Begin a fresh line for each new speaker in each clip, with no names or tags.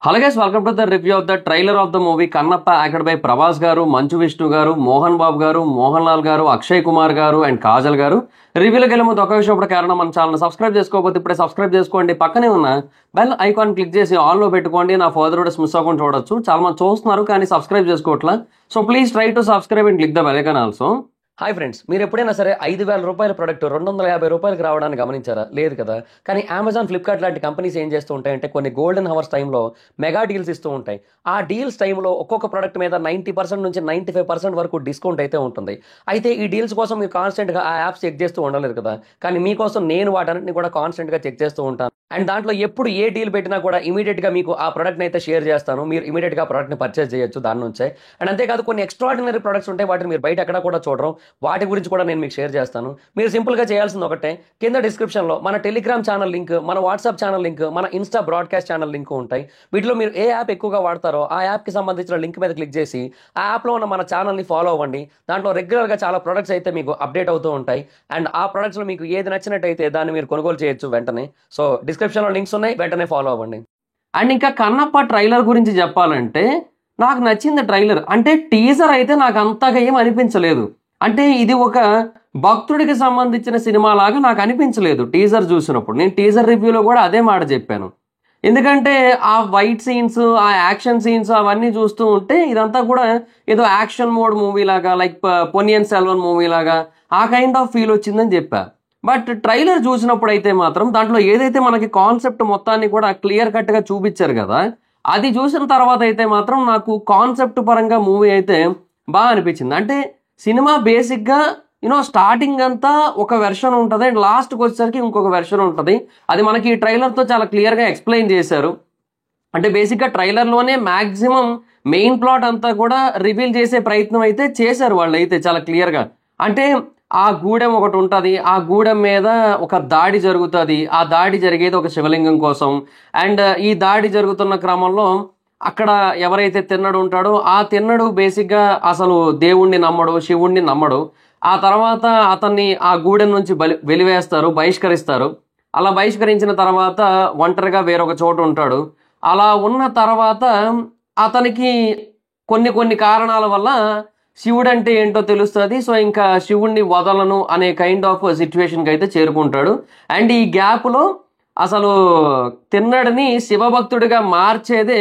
Hello guys, welcome to the review of the trailer of the movie Kannappa, acted by Prabhas garu, Manchu Vishnu garu, Mohan Babu garu, Mohanlal garu, Akshay Kumar garu and Kajal garu. రివ్యూలోకి వెళ్ళే ముందు ఒక విషయం కారణం మన channel subscribe చేసుకోకపోతే ఇప్పుడే subscribe చేసుకోండి. పక్కనే ఉన్న బెల్ ఐకాన్ క్లిక్ చేసి ఆన్లో పెట్టుకోండి. నా ఫర్దర్ వీడియోస్ మిస్ అవ్వకుండా చూడొచ్చు. చాలా మంది చూస్తున్నారు కానీ సబ్స్క్రైబ్ చేసుకోవట్లా. So please try to subscribe and click the bell icon also. Hi friends, మీరు ఎప్పుడైనా సరే 5,000 రూపాయల ప్రొడక్ట్ 250 రూపాయలకి రావడానికి గమనించారా? లేదు కదా. కానీ అమెజాన్, ఫ్లిప్కార్ట్ లాంటి కంపెనీస్ ఏం చేస్తూ ఉంటాయంటే కొన్ని గోల్డెన్ హవర్స్ టైంలో మెగా డీల్స్ ఇస్తూ ఉంటాయి. ఆ డీల్స్ టైంలో ఒక్కొక్క ప్రొడక్ట్ మీద 90% నుంచి 95% వరకు డిస్కౌంట్ అయితే ఉంటుంది. అయితే ఈ డీల్స్ కోసం మీరు కాన్స్టెంట్గా ఆ యాప్స్ చెక్ చేస్తూ ఉండలేదు కదా. కానీ మీకోసం నేను వాటన్నిటిని కూడా కాన్స్టెంట్గా చెక్ చేస్తూ ఉంటాను. అండ్ దాంట్లో ఎప్పుడు ఏ డీల్ పెట్టినా కూడా ఇమీడియట్గా మీకు ఆ ప్రొడక్ట్ని అయితే షేర్ చేస్తాను. మీరు ఇమీడియట్గా ప్రొడక్ట్ని పర్చేస్ చేయొచ్చు దాని నుంచే. అండ్ అంతేకాదు కొన్ని ఎక్స్ట్రాడినరీ ప్రొడక్ట్స్ ఉంటాయి, వాటిని మీరు బయట ఎక్కడ కూడా చూడరు. వాటి గురించి కూడా నేను మీకు షేర్ చేస్తాను. మీరు సింపుల్గా చేయాల్సింది ఒకటే, కింద డిస్క్రిప్షన్లో మన టెలిగ్రామ్ ఛానల్ లింక్, మన వాట్సాప్ ఛానల్ లింక్, మన ఇన్స్టా బ్రాడ్కాస్ట్ ఛానల్ లింక్ ఉంటాయి. వీటిలో మీరు ఏ యాప్ ఎక్కువగా వాడతారో ఆ యాప్కి సంబంధించిన లింక్ మీద క్లిక్ చేసి ఆ యాప్లో ఉన్న మన ఛానల్ని ఫాలో అవ్వండి. దాంట్లో రెగ్యులర్గా చాలా ప్రొడక్ట్స్ అయితే మీకు అప్డేట్ అవుతూ ఉంటాయి. అండ్ ఆ ప్రొడక్ట్స్లో మీకు ఏది నచ్చినట్టయితే దాన్ని మీరు కొనుగోలు చేయొచ్చు వెంటనే. సో డిస్క్రిప్షన్లో లింక్స్ ఉన్నాయి, వెంటనే ఫాలో అవ్వండి. అండ్ ఇంకా కన్నప్ప ట్రైలర్ గురించి చెప్పాలంటే నాకు నచ్చింది ట్రైలర్. అంటే టీజర్ అయితే నాకు అంతగా ఏం అనిపించలేదు. అంటే ఇది ఒక భక్తుడికి సంబంధించిన సినిమా లాగా నాకు అనిపించలేదు టీజర్ చూసినప్పుడు. నేను టీజర్ రివ్యూలో కూడా అదే మాట చెప్పాను. ఎందుకంటే ఆ వైట్ సీన్స్, ఆ యాక్షన్ సీన్స్ అవన్నీ చూస్తూ ఉంటే ఇదంతా కూడా ఏదో యాక్షన్ మోడ్ మూవీ లాగా, లైక్ పొన్నియిన్ సెల్వన్ మూవీ లాగా ఆ కైండ్ ఆఫ్ ఫీల్ వచ్చిందని చెప్పా. బట్ ట్రైలర్ చూసినప్పుడు అయితే మాత్రం దాంట్లో ఏదైతే మనకి కాన్సెప్ట్ మొత్తాన్ని కూడా క్లియర్ కట్గా చూపించారు కదా, అది చూసిన తర్వాత అయితే మాత్రం నాకు కాన్సెప్ట్ పరంగా మూవీ అయితే బాగా అనిపించింది. అంటే సినిమా బేసిక్గా స్టార్టింగ్ అంతా ఒక వెర్షన్ ఉంటుంది అండ్ లాస్ట్కి వచ్చేసరికి ఇంకొక వెర్షన్ ఉంటుంది. అది మనకి ఈ ట్రైలర్తో చాలా క్లియర్గా ఎక్స్ప్లెయిన్ చేశారు. అంటే బేసిక్గా ట్రైలర్లోనే మ్యాక్సిమం మెయిన్ ప్లాట్ అంతా కూడా రివీల్ చేసే ప్రయత్నం అయితే చేశారు వాళ్ళు అయితే చాలా క్లియర్గా. అంటే ఆ గూడెం ఒకటి ఉంటుంది, ఆ గూడెం మీద ఒక దాడి జరుగుతుంది. ఆ దాడి జరిగేది ఒక శివలింగం కోసం. అండ్ ఈ దాడి జరుగుతున్న క్రమంలో అక్కడ ఎవరైతే తిన్నడు ఉంటాడో ఆ తిన్నడు బేసిక్గా అసలు దేవుణ్ణి నమ్మడు, శివుణ్ణి నమ్మడు. ఆ తర్వాత అతన్ని ఆ గూడెం నుంచి వెలివేస్తారు, బహిష్కరిస్తారు. అలా బహిష్కరించిన తర్వాత ఒంటరిగా వేరొక చోటు ఉంటాడు. అలా ఉన్న తర్వాత అతనికి కొన్ని కారణాల వల్ల శివుడు అంటే ఏంటో తెలుస్తుంది. సో ఇంకా శివుణ్ణి వదలను అనే కైండ్ ఆఫ్ సిచ్యువేషన్కి అయితే చేరుకుంటాడు. అండ్ ఈ గ్యాప్లో అసలు తిన్నడిని శివభక్తుడిగా మార్చేదే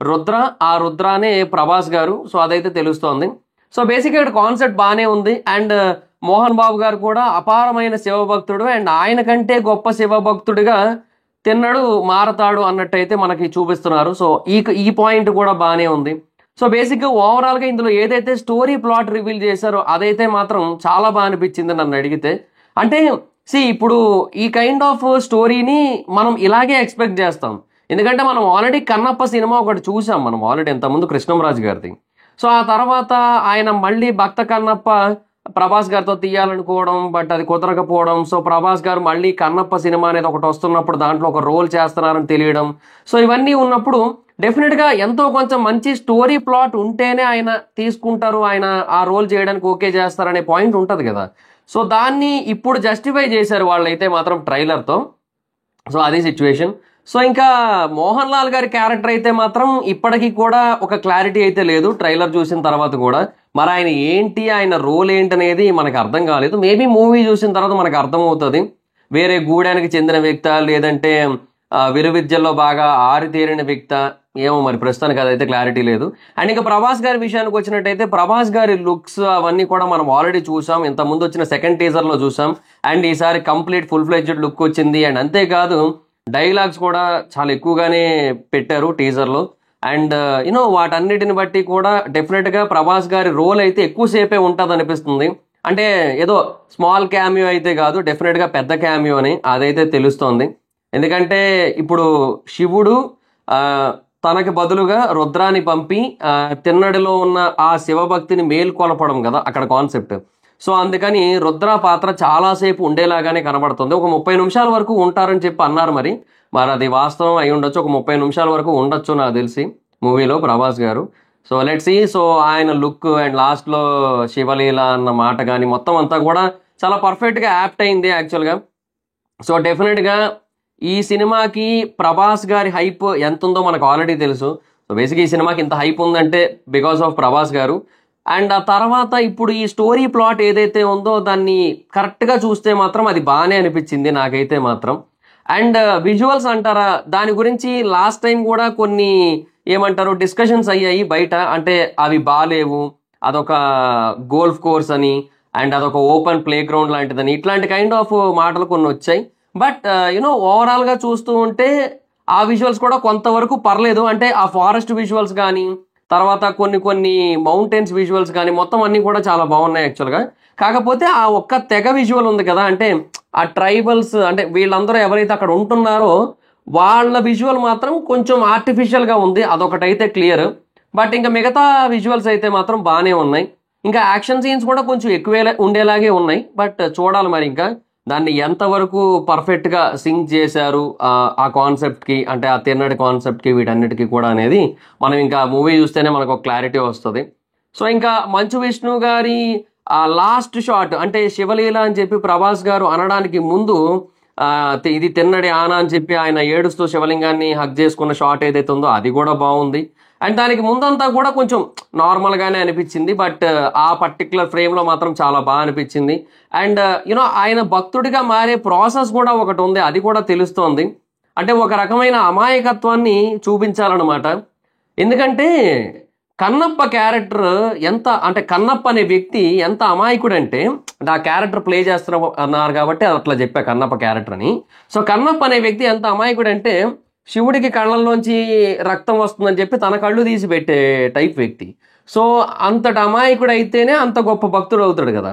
రుద్ర. ఆ రుద్రానే ప్రభాస్ గారు. సో అదైతే తెలుస్తోంది. సో బేసిక్గా ఇక్కడ కాన్సెప్ట్ బాగానే ఉంది. అండ్ మోహన్ బాబు గారు కూడా అపారమైన శివభక్తుడు అండ్ ఆయన కంటే గొప్ప శివభక్తుడిగా తిన్నడు మారతాడు అన్నట్టయితే మనకి చూపిస్తున్నారు. సో ఈ పాయింట్ కూడా బాగానే ఉంది. సో బేసిక్గా ఓవరాల్గా ఇందులో ఏదైతే స్టోరీ ప్లాట్ రివీల్ చేశారో అదైతే మాత్రం చాలా బాగా అనిపించింది నన్ను అడిగితే. అంటే ఇప్పుడు ఈ కైండ్ ఆఫ్ స్టోరీని మనం ఇలాగే ఎక్స్పెక్ట్ చేస్తాం. ఎందుకంటే మనం ఆల్రెడీ కన్నప్ప సినిమా ఒకటి చూసాం, మనం ఆల్రెడీ ఇంతకుముందు కృష్ణంరాజు గారిది. సో ఆ తర్వాత ఆయన మళ్ళీ భక్త కన్నప్ప ప్రభాస్ గారితో తీయాలనుకోవడం, బట్ అది కుదరకపోవడం. సో ప్రభాస్ గారు మళ్ళీ కన్నప్ప సినిమా అనేది ఒకటి వస్తున్నప్పుడు దాంట్లో ఒక రోల్ చేస్తున్నారని తెలియడం. సో ఇవన్నీ ఉన్నప్పుడు డెఫినెట్గా ఎంతో కొంచెం మంచి స్టోరీ ప్లాట్ ఉంటేనే ఆయన తీసుకుంటారు, ఆయన ఆ రోల్ చేయడానికి ఓకే చేస్తారనే పాయింట్ ఉంటుంది కదా. సో దాన్ని ఇప్పుడు జస్టిఫై చేశారు వాళ్ళైతే మాత్రం ట్రైలర్తో. సో అది సిచ్యువేషన్. సో ఇంకా మోహన్ లాల్ గారి క్యారెక్టర్ అయితే మాత్రం ఇప్పటికీ కూడా ఒక క్లారిటీ అయితే లేదు ట్రైలర్ చూసిన తర్వాత కూడా. మరి ఆయన ఏంటి, ఆయన రోల్ ఏంటి అనేది మనకు అర్థం కాలేదు. మేబీ మూవీ చూసిన తర్వాత మనకు అర్థమవుతుంది. వేరే గూడానికి చెందిన వ్యక్త, లేదంటే విలువిద్యల్లో బాగా ఆరితేరిన వ్యక్త, ఏమో మరి ప్రస్తుతానికి అదైతే క్లారిటీ లేదు. అండ్ ఇంకా ప్రభాస్ గారి విషయానికి వచ్చినట్టయితే ప్రభాస్ గారి లుక్స్ అవన్నీ కూడా మనం ఆల్రెడీ చూసాం, ఇంతకుముందు వచ్చిన సెకండ్ టీజర్లో చూసాం. అండ్ ఈసారి కంప్లీట్ ఫుల్ ఫ్లెడ్జ్డ్ లుక్ వచ్చింది. అండ్ అంతేకాదు డైలాగ్స్ కూడా చాలా ఎక్కువగానే పెట్టారు టీజర్లో. అండ్ వాటన్నిటిని బట్టి కూడా డెఫినెట్గా ప్రభాస్ గారి రోల్ అయితే ఎక్కువసేపే ఉంటుంది అనిపిస్తుంది. అంటే ఏదో స్మాల్ క్యామియో అయితే కాదు, డెఫినెట్గా పెద్ద క్యామియో అని అదైతే తెలుస్తోంది. ఎందుకంటే ఇప్పుడు శివుడు తనకి బదులుగా రుద్రాన్ని పంపి తిన్నడిలో ఉన్న ఆ శివభక్తిని మేల్కొలపడం కదా అక్కడ కాన్సెప్ట్. సో అందుకని రుద్ర పాత్ర చాలాసేపు ఉండేలాగానే కనబడుతుంది. ఒక 30 నిమిషాల వరకు ఉంటారని చెప్పి అన్నారు. మరి అది వాస్తవం అయి ఉండొచ్చు. ఒక 30 నిమిషాల వరకు ఉండొచ్చు నాకు తెలిసి మూవీలో ప్రభాస్ గారు. So let's see. సో ఆయన లుక్ అండ్ లాస్ట్లో శివలీల అన్న మాట కానీ మొత్తం అంతా కూడా చాలా పర్ఫెక్ట్గా యాప్ట్ అయింది యాక్చువల్గా. సో డెఫినెట్గా ఈ సినిమాకి ప్రభాస్ గారి హైప్ ఎంత ఉందో మనకు ఆల్రెడీ తెలుసు. సో బేసిక్గా ఈ సినిమాకి ఇంత హైప్ ఉందంటే బికాస్ ఆఫ్ ప్రభాస్ గారు. అండ్ ఆ తర్వాత ఇప్పుడు ఈ స్టోరీ ప్లాట్ ఏదైతే ఉందో దాన్ని కరెక్ట్గా చూస్తే మాత్రం అది బాగానే అనిపించింది నాకైతే మాత్రం. అండ్ విజువల్స్ అంటారా, దాని గురించి లాస్ట్ టైం కూడా కొన్ని ఏమంటారు డిస్కషన్స్ అయ్యాయి బయట. అంటే అవి బాలేవు, అదొక గోల్ఫ్ కోర్స్ అని, అండ్ అదొక ఓపెన్ ప్లే గ్రౌండ్ లాంటిదని, ఇట్లాంటి కైండ్ ఆఫ్ మాటలు కొన్ని వచ్చాయి. బట్ ఓవరాల్గా చూస్తూ ఉంటే ఆ విజువల్స్ కూడా కొంతవరకు పర్లేదు. అంటే ఆ ఫారెస్ట్ విజువల్స్ కానీ, తర్వాత కొన్ని మౌంటైన్స్ విజువల్స్ కానీ మొత్తం అన్నీ కూడా చాలా బాగున్నాయి యాక్చువల్గా. కాకపోతే ఆ ఒక్క తెగ విజువల్ ఉంది కదా, అంటే ఆ ట్రైబల్స్ అంటే వీళ్ళందరూ ఎవరైతే అక్కడ ఉంటున్నారో వాళ్ళ విజువల్ మాత్రం కొంచెం ఆర్టిఫిషియల్గా ఉంది, అదొకటైతే క్లియర్. బట్ ఇంకా మిగతా విజువల్స్ అయితే మాత్రం బాగానే ఉన్నాయి. ఇంకా యాక్షన్ సీన్స్ కూడా కొంచెం ఎక్కువే ఉండేలాగే ఉన్నాయి. బట్ చూడాలి మరి ఇంకా దాన్ని ఎంతవరకు పర్ఫెక్ట్గా సింక్ చేశారు ఆ కాన్సెప్ట్కి, అంటే ఆ తిన్నడి కాన్సెప్ట్కి, వీటన్నిటికీ కూడా అనేది మనం ఇంకా మూవీ చూస్తేనే మనకు ఒక క్లారిటీ వస్తుంది. సో ఇంకా మంచు విష్ణు గారి ఆ లాస్ట్ షాట్ అంటే శివలీల అని చెప్పి ప్రభాస్ గారు అనడానికి ముందు ఇది తిన్నడి ఆనా అని చెప్పి ఆయన ఏడుస్తూ శివలింగాన్ని హగ్ చేసుకున్న షాట్ ఏదైతే ఉందో అది కూడా బాగుంది. అండ్ దానికి ముందంతా కూడా కొంచెం నార్మల్గానే అనిపించింది. బట్ ఆ పర్టికులర్ ఫ్రేమ్లో మాత్రం చాలా బాగా అనిపించింది. అండ్ ఆయన భక్తుడిగా మారే ప్రాసెస్ కూడా ఒకటి ఉంది, అది కూడా తెలుస్తోంది. అంటే ఒక రకమైన అమాయకత్వాన్ని చూపించాలన్నమాట. ఎందుకంటే కన్నప్ప క్యారెక్టర్ ఎంత, అంటే కన్నప్ప అనే వ్యక్తి ఎంత అమాయకుడంటే, ఆ క్యారెక్టర్ ప్లే చేస్తున్నారు కాబట్టి అట్లా చెప్పా కన్నప్ప క్యారెక్టర్ అని. సో కన్నప్ప అనే వ్యక్తి ఎంత అమాయకుడంటే శివుడికి కళ్ళల్లోంచి రక్తం వస్తుందని చెప్పి తన కళ్ళు తీసి పెట్టే టైప్ వ్యక్తి. సో అంతటి అమాయకుడు అయితేనే అంత గొప్ప భక్తుడు అవుతాడు కదా.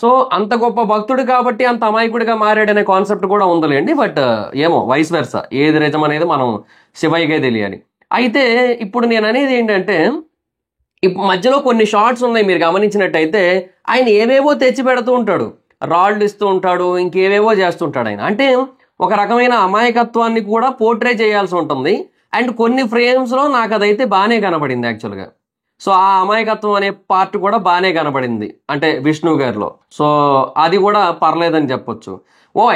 సో అంత గొప్ప భక్తుడు కాబట్టి అంత అమాయకుడిగా మారాడనే కాన్సెప్ట్ కూడా ఉందలేండి. బట్ ఏమో వైస్ వెర్సా, ఏది నిజం అనేది మనం శివయ్యకే తెలియాలి. అయితే ఇప్పుడు నేను అనేది ఏంటంటే, ఇప్పుడు మధ్యలో కొన్ని షార్ట్స్ ఉన్నాయి మీరు గమనించినట్టయితే, ఆయన ఏవేవో తెచ్చి పెడుతూ ఉంటాడు, రాళ్ళు ఇస్తూ ఉంటాడు, ఇంకేవేవో చేస్తుంటాడు ఆయన. అంటే ఒక రకమైన అమాయకత్వాన్ని కూడా పోర్ట్రే చేయాల్సి ఉంటుంది. అండ్ కొన్ని ఫ్రేమ్స్లో నాకు అదైతే బాగానే కనబడింది యాక్చువల్గా. సో ఆ అమాయకత్వం అనే పార్ట్ కూడా బాగానే కనబడింది అంటే విష్ణు గారిలో. సో అది కూడా పర్లేదని చెప్పొచ్చు.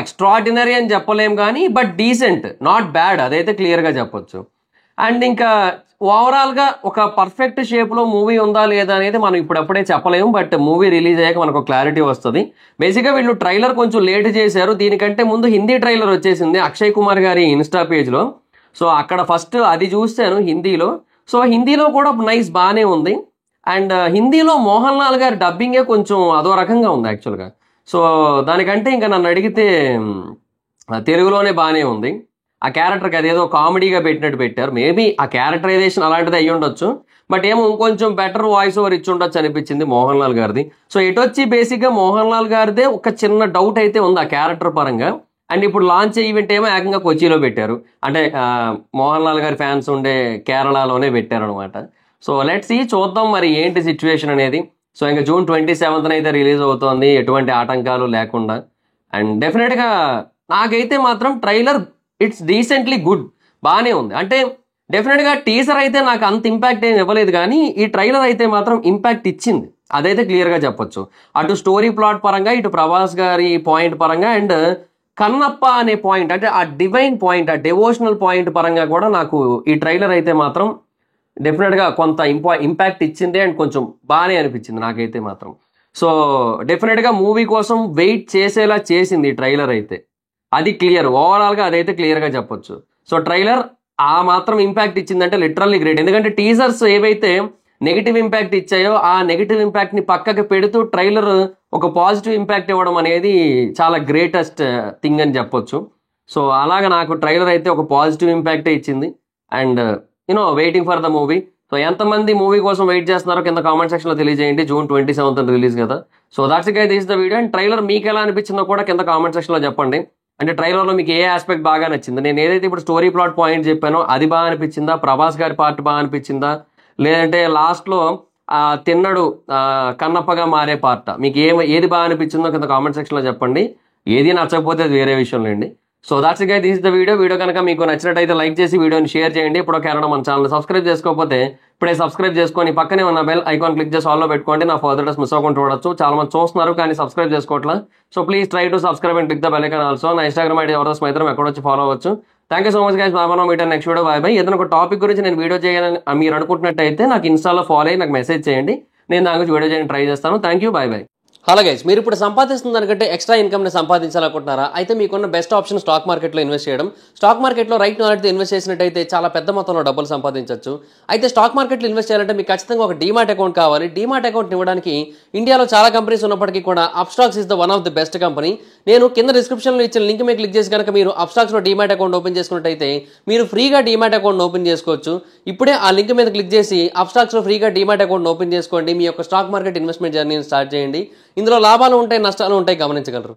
ఎక్స్ట్రాడినరీ అని చెప్పలేం కానీ బట్ డీసెంట్, నాట్ బ్యాడ్, అదైతే క్లియర్గా చెప్పొచ్చు. అండ్ ఇంకా ఓవరాల్గా ఒక పర్ఫెక్ట్ షేప్లో మూవీ ఉందా లేదా అనేది మనం ఇప్పుడప్పుడే చెప్పలేము. బట్ మూవీ రిలీజ్ అయ్యాక మనకు క్లారిటీ వస్తుంది. బేసిక్గా వీళ్ళు ట్రైలర్ కొంచెం లేట్ చేశారు. దీనికంటే ముందు హిందీ ట్రైలర్ వచ్చేసింది అక్షయ్ కుమార్ గారి ఇన్స్టా పేజ్లో. సో అక్కడ ఫస్ట్ అది చూశాను హిందీలో. సో హిందీలో కూడా నైస్ బాగానే ఉంది. అండ్ హిందీలో మోహన్ లాల్ గారి డబ్బింగే కొంచెం అదో రకంగా ఉంది యాక్చువల్గా. సో దానికంటే ఇంకా నన్ను అడిగితే తెలుగులోనే బాగానే ఉంది. ఆ క్యారెక్టర్కి అదేదో కామెడీగా పెట్టినట్టు పెట్టారు. మేబీ ఆ క్యారెక్టరైజేషన్ అలాంటిది అయ్యి ఉండొచ్చు. బట్ ఏమో ఇంకొంచెం బెటర్ వాయిస్ ఓవర్ ఇచ్చి ఉండొచ్చు అనిపించింది మోహన్ లాల్ గారిది. సో ఇటొచ్చి బేసిక్గా మోహన్ లాల్ గారిదే ఒక చిన్న డౌట్ అయితే ఉంది ఆ క్యారెక్టర్ పరంగా. అండ్ ఇప్పుడు లాంచ్ ఈవెంట్ ఏమో ఏకంగా కొచ్చిలో పెట్టారు. అంటే మోహన్ లాల్ గారి ఫ్యాన్స్ ఉండే కేరళలోనే పెట్టారు అనమాట. సో లెట్స్ సీ, చూద్దాం మరి ఏంటి సిచ్యువేషన్ అనేది. సో ఇంకా June 27th అయితే రిలీజ్ అవుతోంది, ఎటువంటి ఆటంకాలు లేకుండా. అండ్ డెఫినెట్గా నాకైతే మాత్రం ట్రైలర్ ఇట్స్ డీసెంట్లీ గుడ్, బాగానే ఉంది. అంటే డెఫినెట్గా టీజర్ అయితే నాకు అంత ఇంపాక్ట్ ఏం ఇవ్వలేదు, కానీ ఈ ట్రైలర్ అయితే మాత్రం ఇంపాక్ట్ ఇచ్చింది, అదైతే క్లియర్గా చెప్పొచ్చు. అటు స్టోరీ ప్లాట్ పరంగా, ఇటు ప్రభాస్ గారి పాయింట్ పరంగా, అండ్ కన్నప్ప అనే పాయింట్ అంటే ఆ డివైన్ పాయింట్, ఆ డివోషనల్ పాయింట్ పరంగా కూడా నాకు ఈ ట్రైలర్ అయితే మాత్రం డెఫినెట్గా కొంత ఇంపాక్ట్ ఇచ్చింది. అండ్ కొంచెం బాగానే అనిపించింది నాకైతే మాత్రం. సో డెఫినెట్గా మూవీ కోసం వెయిట్ చేసేలా చేసింది ఈ ట్రైలర్ అయితే, అది క్లియర్. ఓవరాల్గా అదైతే క్లియర్గా చెప్పొచ్చు. సో ట్రైలర్ ఆ మాత్రం ఇంపాక్ట్ ఇచ్చిందంటే లిటరల్లీ గ్రేట్. ఎందుకంటే టీజర్స్ ఏవైతే నెగిటివ్ ఇంపాక్ట్ ఇచ్చాయో ఆ నెగిటివ్ ఇంపాక్ట్ని పక్కకి పెడుతూ ట్రైలర్ ఒక పాజిటివ్ ఇంపాక్ట్ ఇవ్వడం అనేది చాలా గ్రేటెస్ట్ థింగ్ అని చెప్పొచ్చు. సో అలాగ నాకు ట్రైలర్ అయితే ఒక పాజిటివ్ ఇంపాక్టే ఇచ్చింది. And waiting for the movie. So ఎంతమంది మూవీ కోసం వెయిట్ చేస్తున్నారో కింద కామెంట్ సెక్షన్లో తెలియజేయండి. June 27th రిలీజ్ కదా. So that's guys, this the video. And trailer మీకు ఎలా అనిపించిందో కూడా కింద కామెంట్ సెక్షన్లో చెప్పండి. అంటే ట్రైలర్లో మీకు ఏ ఆస్పెక్ట్ బాగా నచ్చింది? నేను ఏదైతే ఇప్పుడు స్టోరీ ప్లాట్ పాయింట్ చెప్పానో అది బాగా అనిపించిందా, ప్రభాస్ గారి పార్ట్ బాగా అనిపించిందా, లేదంటే లాస్ట్లో తిన్నడు కన్నప్పగా మారే పార్ట్ మీకు ఏది బాగా అనిపించిందో కింద కామెంట్ సెక్షన్లో చెప్పండి. ఏది నచ్చకపోతే అది వేరే విషయం లేండి. So that's it guys, this is the video కనుక మీకు నచ్చినట్టయితే లైక్ చేసి వీడియోని షేర్ చేయండి. ఇప్పుడు ఎవరైనా మన ఛానల్ సబ్స్క్రైబ్ చేసుకోకపోతే ఇప్పుడే సబ్స్క్రైబ్ చేసుకొని పక్కనే ఉన్న బెల్ ఐకాన్ క్లిక్ చేసి ఆల్లో పెట్టుకోండి. నా ఫర్దర్ డేస్ మిస్ అవ్వకుండా చూడొచ్చు. చాలా మంది చూస్తున్నారు కానీ సబ్స్క్రైబ్ చేసుకోవట్లా. So please try to subscribe and click the bell icon also. నా ఇన్స్టాగ్రామ్ ఐడి ఎవరో మైత్రం ఎక్కడ వచ్చి ఫాలో అవ్వచ్చు. Thank you so much guys. బాబా మీటర్ నెక్స్ట్ వీడియో. Bye bye. ఏదైనా ఒక టాపిక్ గురించి నేను వీడియో చేయాలని మీరు అనుకుంటున్నట్టయితే నాకు ఇన్స్టాలో ఫాలో అయ్యి నాకు మెసేజ్ చేయండి. నేను దాని గురించి వీడియో చేయడానికి ట్రై చేస్తాను. Thank you. By by. Hello guys, మీరు ఇప్పుడు సంపాదిస్తున్న దానికంటే ఎక్స్ట్రా ఇన్కమ్ని సంపాదించాలనుకుంటున్నారా? అయితే మీకున్న బెస్ట్ ఆప్షన్ స్టాక్ మార్కెట్లో ఇన్వెస్ట్ చేయడం. స్టాక్ మార్కెట్లో రైట్ నాలెడ్జ్తో ఇన్వెస్ట్ చేసినట్టయితే చాలా పెద్ద మొత్తంలో డబ్బులు సంపాదించవచ్చు. అయితే స్టాక్ మార్కెట్లో ఇన్వెస్ట్ చేయాలంటే మీకు ఖచ్చితంగా ఒక డీమాట్ అకౌంట్ కావాలి. డీమాట్ అకౌంట్ ఇవ్వడానికి ఇండియాలో చాలా కంపెనీస్ ఉన్నప్పటికీ కూడా Upstox is the one of the best company. నేను కింద డిస్క్రిప్షన్లో ఇచ్చిన లింక్ మీద క్లిక్ చేసి కనుక మీరు అప్స్టాక్స్లో డీమాట్ అకౌంట్ ఓపెన్ చేసుకున్నట్టయితే మీరు ఫ్రీగా డీమాట్ అకౌంట్ ఓపెన్ చేసుకోవచ్చు. ఇప్పుడే ఆ లింక్ మీద క్లిక్ చేసి అప్స్టాక్స్లో ఫ్రీగా డీమాట్ అకౌంట్ ఓపెన్ చేసుకోండి. మీ యొక్క స్టాక్ మార్కెట్ ఇన్వెస్ట్మెంట్ జర్నీని స్టార్ట్ చేయండి. ఇందులో లాభాలు ఉంటాయి, నష్టాలు ఉంటాయి, గమనించగలరు.